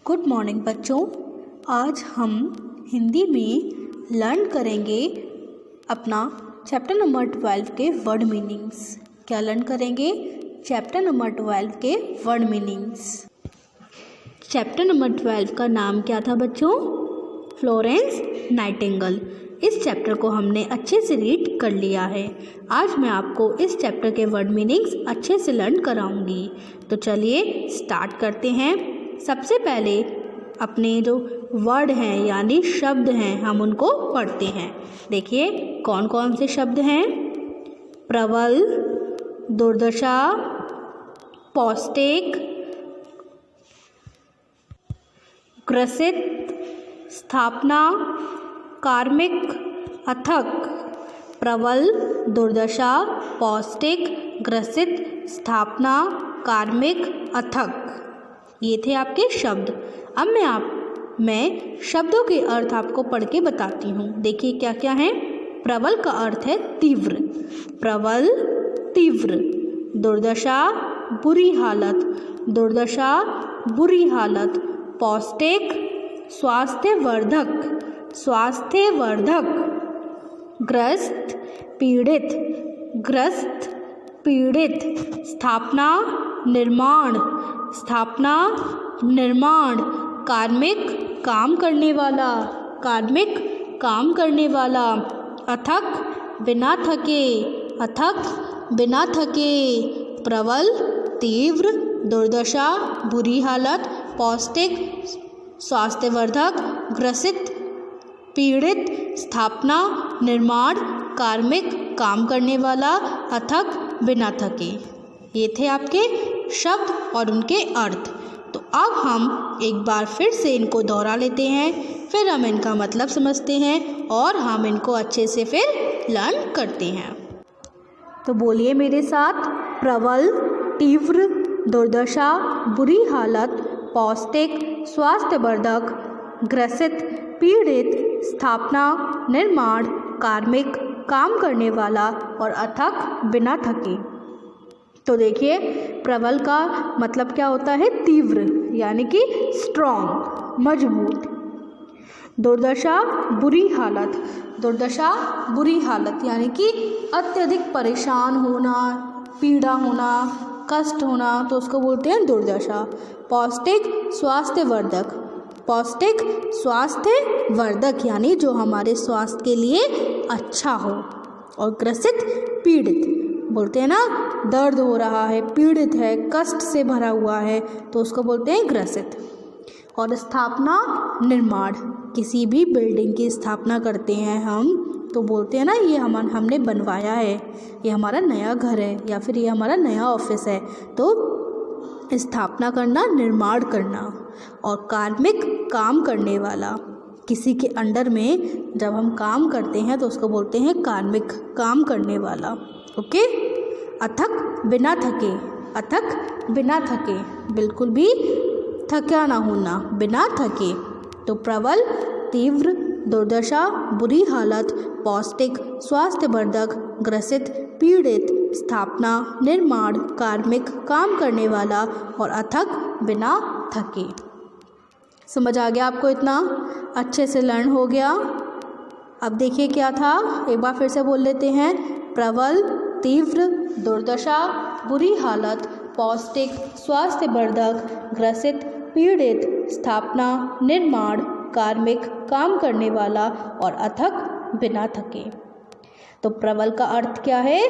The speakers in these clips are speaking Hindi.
गुड मॉर्निंग बच्चों। आज हम हिंदी में लर्न करेंगे अपना चैप्टर नंबर 12 के वर्ड मीनिंग्स। क्या लर्न करेंगे? चैप्टर नंबर 12 के वर्ड मीनिंग्स। चैप्टर नंबर 12 का नाम क्या था बच्चों? Florence Nightingale. इस चैप्टर को हमने अच्छे से रीड कर लिया है। आज मैं आपको इस चैप्टर के वर्ड मीनिंग्स अच्छे से लर्न कराऊंगी। तो चलिए स्टार्ट करते हैं। सबसे पहले अपने जो वर्ड हैं यानी शब्द हैं हम उनको पढ़ते हैं। देखिए कौन कौन से शब्द हैं? प्रबल, दुर्दशा, पौष्टिक, ग्रसित, स्थापना, कार्मिक, अथक। प्रबल, दुर्दशा, पौष्टिक, ग्रसित, स्थापना, कार्मिक, अथक। ये थे आपके शब्द। अब मैं शब्दों के अर्थ आपको पढ़ के बताती हूँ। देखिए क्या क्या है। प्रबल का अर्थ है तीव्र। प्रबल तीव्र। दुर्दशा बुरी हालत। दुर्दशा बुरी हालत। पौष्टिक स्वास्थ्यवर्धक। स्वास्थ्यवर्धक। ग्रस्त पीड़ित। ग्रस्त पीड़ित। स्थापना निर्माण। स्थापना निर्माण। कार्मिक काम करने वाला। कार्मिक काम करने वाला। अथक बिना थके। अथक बिना थके। प्रबल तीव्र, दुर्दशा बुरी हालत, पौष्टिक स्वास्थ्यवर्धक, ग्रसित पीड़ित, स्थापना निर्माण, कार्मिक काम करने वाला, अथक बिना थके। ये थे आपके शब्द और उनके अर्थ। तो अब हम एक बार फिर से इनको दोहरा लेते हैं, फिर हम इनका मतलब समझते हैं और हम इनको अच्छे से फिर लर्न करते हैं। तो बोलिए मेरे साथ। प्रबल तीव्र, दुर्दशा बुरी हालत, पौष्टिक स्वास्थ्यवर्धक, ग्रसित पीड़ित, स्थापना निर्माण, कार्मिक काम करने वाला और अथक बिना थके। तो देखिए प्रबल का मतलब क्या होता है? तीव्र यानी कि स्ट्रॉन्ग, मजबूत। दुर्दशा बुरी हालत। दुर्दशा बुरी हालत यानी कि अत्यधिक परेशान होना, पीड़ा होना, कष्ट होना, तो उसको बोलते हैं दुर्दशा। पौष्टिक स्वास्थ्यवर्धक। पौष्टिक स्वास्थ्यवर्धक यानी जो हमारे स्वास्थ्य के लिए अच्छा हो। और ग्रसित पीड़ित, बोलते हैं ना दर्द हो रहा है, पीड़ित है, कष्ट से भरा हुआ है, तो उसको बोलते हैं ग्रसित। और स्थापना निर्माण, किसी भी बिल्डिंग की स्थापना करते हैं हम तो बोलते हैं ना ये हमने बनवाया है, ये हमारा नया घर है या फिर ये हमारा नया ऑफिस है, तो स्थापना करना, निर्माण करना। और कार्मिक काम करने वाला, किसी के अंडर में जब हम काम करते हैं तो उसको बोलते हैं कार्मिक, काम करने वाला। ओके। अथक बिना थके। अथक बिना थके, बिल्कुल भी थका ना होना, बिना थके। तो प्रबल तीव्र, दुर्दशा बुरी हालत, पौष्टिक स्वास्थ्यवर्धक, ग्रसित पीड़ित, स्थापना निर्माण, कार्मिक काम करने वाला और अथक बिना थके। समझ आ गया आपको? इतना अच्छे से लर्न हो गया। अब देखिए क्या था, एक बार फिर से बोल लेते हैं। प्रबल तीव्र, दुर्दशा बुरी हालत, पौष्टिक स्वास्थ्यवर्धक, ग्रसित पीड़ित, स्थापना निर्माण, कार्मिक काम करने वाला और अथक बिना थके। तो प्रबल का अर्थ क्या है?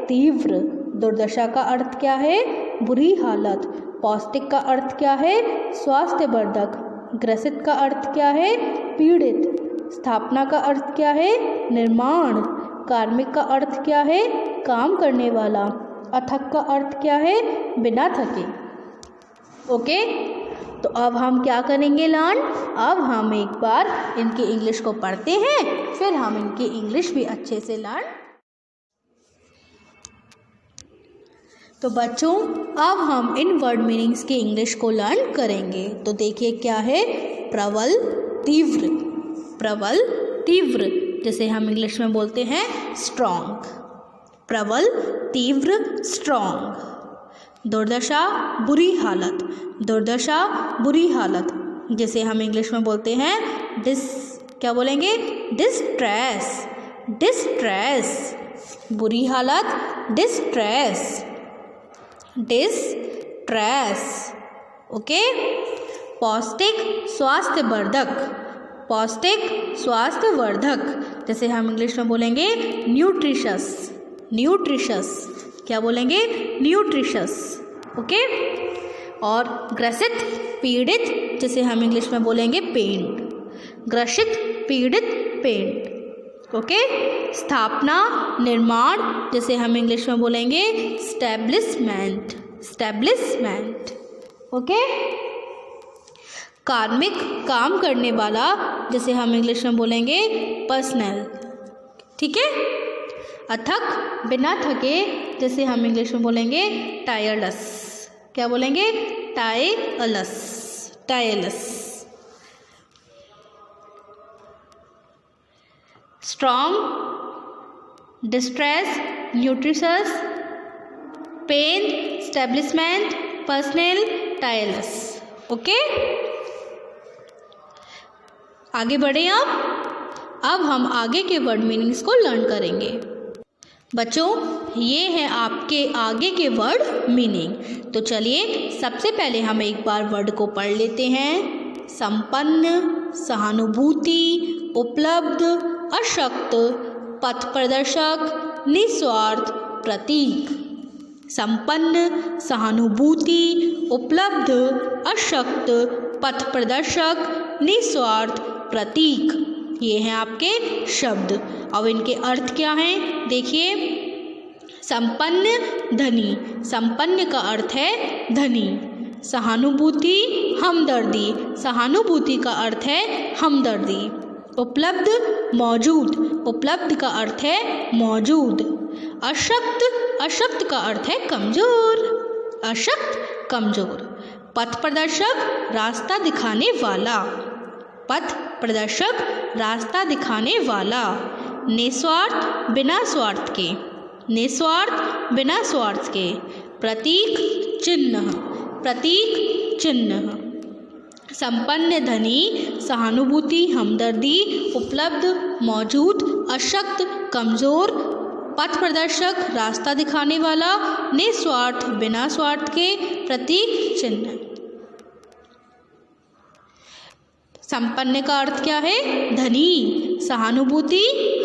तीव्र। दुर्दशा का अर्थ क्या है? बुरी हालत। पौष्टिक का अर्थ क्या है? स्वास्थ्यवर्धक। ग्रसित का अर्थ क्या है? पीड़ित। स्थापना का अर्थ क्या है? निर्माण। कार्मिक का अर्थ क्या है? काम करने वाला। अथक का अर्थ क्या है? बिना थके। ओके। तो अब हम क्या करेंगे लर्न? अब हम एक बार इनकी इंग्लिश को पढ़ते हैं, फिर हम इनकी इंग्लिश भी अच्छे से लर्न। तो बच्चों अब हम इन वर्ड मीनिंग्स की इंग्लिश को लर्न करेंगे। तो देखिए क्या है। प्रबल तीव्र। प्रबल तीव्र, जैसे हम इंग्लिश में बोलते हैं स्ट्रॉन्ग। प्रबल तीव्र स्ट्रॉन्ग। दुर्दशा बुरी हालत। दुर्दशा बुरी हालत। जिसे हम इंग्लिश में बोलते हैं क्या बोलेंगे, डिस्ट्रेस। डिस्ट्रेस बुरी हालत, डिस्ट्रेस, डिस्ट्रेस। ओके। पौष्टिक स्वास्थ्यवर्धक, पौष्टिक स्वास्थ्यवर्धक, जैसे हम इंग्लिश में बोलेंगे न्यूट्रिशस। न्यूट्रिशस क्या बोलेंगे, न्यूट्रिशस। ओके। और ग्रसित पीड़ित, जैसे हम इंग्लिश में बोलेंगे पेन। ग्रसित पीड़ित, पेन। ओके। स्थापना निर्माण, जैसे हम इंग्लिश में बोलेंगे स्टैब्लिशमेंट। स्टैब्लिशमेंट। ओके। कार्मिक काम करने वाला, जैसे हम इंग्लिश में बोलेंगे पर्सनल। ठीक है। अथक बिना थके, जैसे हम इंग्लिश में बोलेंगे टायरलेस। क्या बोलेंगे, tireless. Tireless. Strong, distress, nutritious, pain, establishment, personal, tireless. Okay. आगे बढ़े अब हम आगे के वर्ड मीनिंग्स को लर्न करेंगे। बच्चों, ये है आपके आगे के वर्ड मीनिंग। तो चलिए सबसे पहले हम एक बार वर्ड को पढ़ लेते हैं। संपन्न, सहानुभूति, उपलब्ध, अशक्त, पथ प्रदर्शक, निस्वार्थ, प्रतीक। संपन्न, सहानुभूति, उपलब्ध, अशक्त, पथ प्रदर्शक, निस्वार्थ, प्रतीक। ये हैं आपके शब्द। अब इनके अर्थ क्या हैं, देखिए। संपन्न, धनी। संपन्न का अर्थ है धनी। सहानुभूति, हमदर्दी। सहानुभूति का अर्थ है हमदर्दी। उपलब्ध, मौजूद। उपलब्ध का अर्थ है मौजूद। अशक्त, अशक्त का अर्थ है कमजोर। अशक्त, कमजोर। पथ प्रदर्शक, रास्ता दिखाने वाला। पथ प्रदर्शक, रास्ता दिखाने वाला। निस्वार्थ, बिना स्वार्थ के। निस्वार्थ, बिना स्वार्थ के। प्रतीक, चिन्ह। प्रतीक, चिन्ह। संपन्न, धनी। सहानुभूति, हमदर्दी। उपलब्ध, मौजूद। अशक्त, कमजोर। पथ प्रदर्शक, रास्ता दिखाने वाला। निस्वार्थ, बिना स्वार्थ के। प्रतीक, चिन्ह। संपन्न का अर्थ क्या है, धनी। सहानुभूति,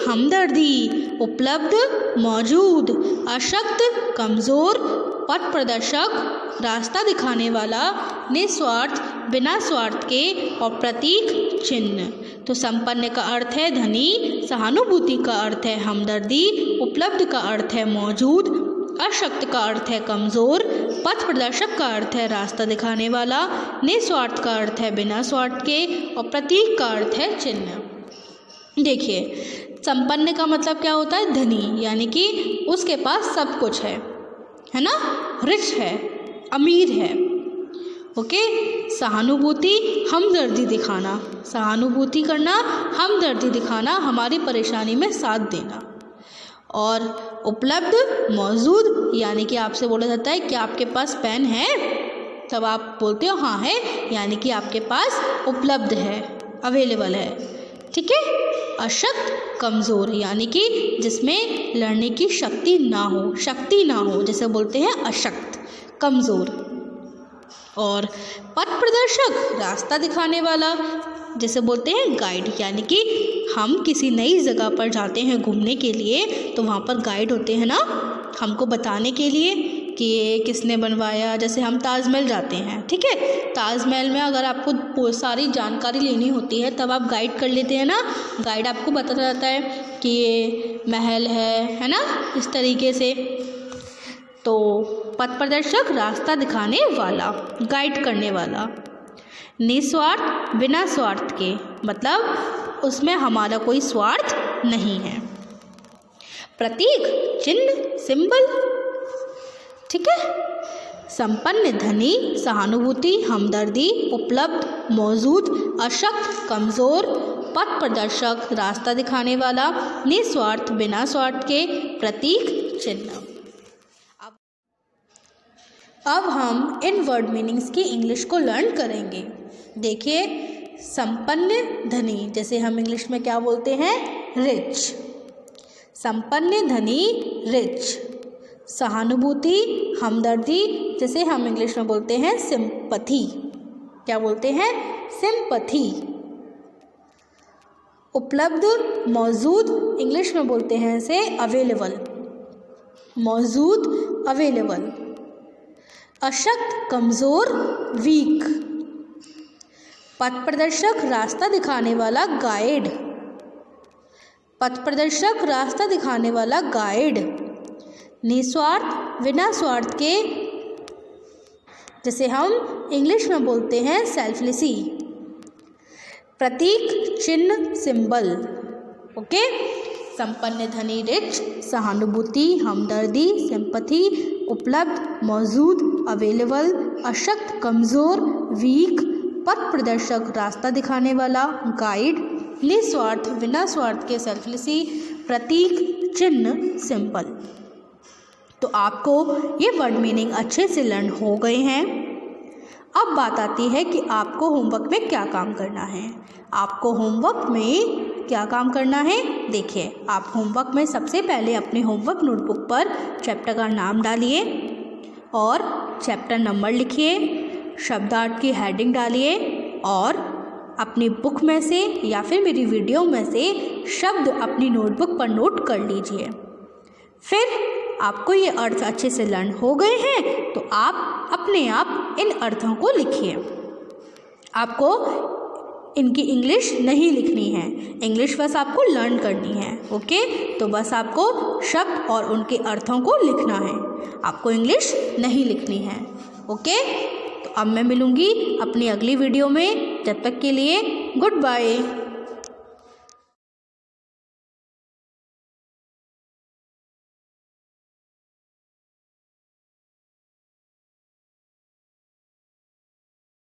हमदर्दी। उपलब्ध, मौजूद। अशक्त, कमज़ोर। पथ प्रदर्शक, रास्ता दिखाने वाला। निस्वार्थ, बिना स्वार्थ के। और प्रतीक, चिन्ह। तो संपन्न का अर्थ है धनी। सहानुभूति का अर्थ है हमदर्दी। उपलब्ध का अर्थ है मौजूद। अशक्त का अर्थ है कमज़ोर। पथ प्रदर्शक का अर्थ है रास्ता दिखाने वाला। निस्वार्थ का अर्थ है बिना स्वार्थ के। और प्रतीक का अर्थ है चिन्ह। देखिए, संपन्न का मतलब क्या होता है, धनी, यानी कि उसके पास सब कुछ है ना, रिच है, अमीर है। ओके। सहानुभूति, हमदर्दी दिखाना। सहानुभूति करना, हमदर्दी दिखाना, हमारी परेशानी में साथ देना। और उपलब्ध, मौजूद, यानी कि आपसे बोला जाता है कि आपके पास पेन है, तब आप बोलते हो हाँ है, यानी कि आपके पास उपलब्ध है, अवेलेबल है। ठीक है। अशक्त, कमज़ोर, यानी कि जिसमें लड़ने की शक्ति ना हो, शक्ति ना हो, जैसे बोलते हैं अशक्त, कमज़ोर। और पथ प्रदर्शक, रास्ता दिखाने वाला, जैसे बोलते हैं गाइड, यानी कि हम किसी नई जगह पर जाते हैं घूमने के लिए, तो वहाँ पर गाइड होते हैं ना, हमको बताने के लिए कि ये किसने बनवाया। जैसे हम ताजमहल जाते हैं, ठीक है, ताजमहल में अगर आपको सारी जानकारी लेनी होती है तब आप गाइड कर लेते हैं ना, गाइड आपको बताता रहता है कि ये महल है ना, इस तरीके से। तो पथ प्रदर्शक, रास्ता दिखाने वाला, गाइड करने वाला। निस्वार्थ, बिना स्वार्थ के, मतलब उसमें हमारा कोई स्वार्थ नहीं है। प्रतीक, चिन्ह, सिंबल। ठीक है। संपन्न, धनी। सहानुभूति, हमदर्दी। उपलब्ध, मौजूद। अशक्त, कमज़ोर। पथ प्रदर्शक, रास्ता दिखाने वाला। निस्वार्थ, बिना स्वार्थ के। प्रतीक, चिन्ह। अब हम इन वर्ड मीनिंग्स की इंग्लिश को लर्न करेंगे। देखिए, संपन्न धनी, जैसे हम इंग्लिश में क्या बोलते हैं, रिच। संपन्न धनी, रिच। सहानुभूति, हमदर्दी, जैसे हम इंग्लिश में बोलते हैं सिंपैथी। क्या बोलते हैं, सिंपैथी। उपलब्ध, मौजूद, इंग्लिश में बोलते हैं इसे अवेलेबल। मौजूद, अवेलेबल। अशक्त, कमज़ोर, वीक। पथ प्रदर्शक, रास्ता दिखाने वाला, गाइड। पथ प्रदर्शक, रास्ता दिखाने वाला, गाइड। निस्वार्थ, बिना स्वार्थ के, जैसे हम इंग्लिश में बोलते हैं सेल्फलेसी। प्रतीक, चिन्ह, सिंबल। ओके, संपन्न धनी, रिच। सहानुभूति, हमदर्दी, सिंपैथी। उपलब्ध, मौजूद, अवेलेबल। अशक्त, कमज़ोर, वीक। पथ प्रदर्शक, रास्ता दिखाने वाला, गाइड। निस्वार्थ, बिना स्वार्थ के, सेल्फलेसी। प्रतीक, चिन्ह, सिंबल। तो आपको ये वर्ड मीनिंग अच्छे से लर्न हो गए हैं। अब बात आती है कि आपको होमवर्क में क्या काम करना है। आपको होमवर्क में क्या काम करना है, देखिए, आप होमवर्क में सबसे पहले अपने होमवर्क नोटबुक पर चैप्टर का नाम डालिए और चैप्टर नंबर लिखिए, शब्दार्थ की हेडिंग डालिए और अपनी बुक में से या फिर मेरी वीडियो में से शब्द अपनी नोटबुक पर नोट कर लीजिए। फिर आपको ये अर्थ अच्छे से लर्न हो गए हैं तो आप अपने आप इन अर्थों को लिखिए। आपको इनकी इंग्लिश नहीं लिखनी है, इंग्लिश बस आपको लर्न करनी है। ओके, तो बस आपको शब्द और उनके अर्थों को लिखना है, आपको इंग्लिश नहीं लिखनी है। ओके, तो अब मैं मिलूँगी अपनी अगली वीडियो में, जब तक के लिए गुड बाय।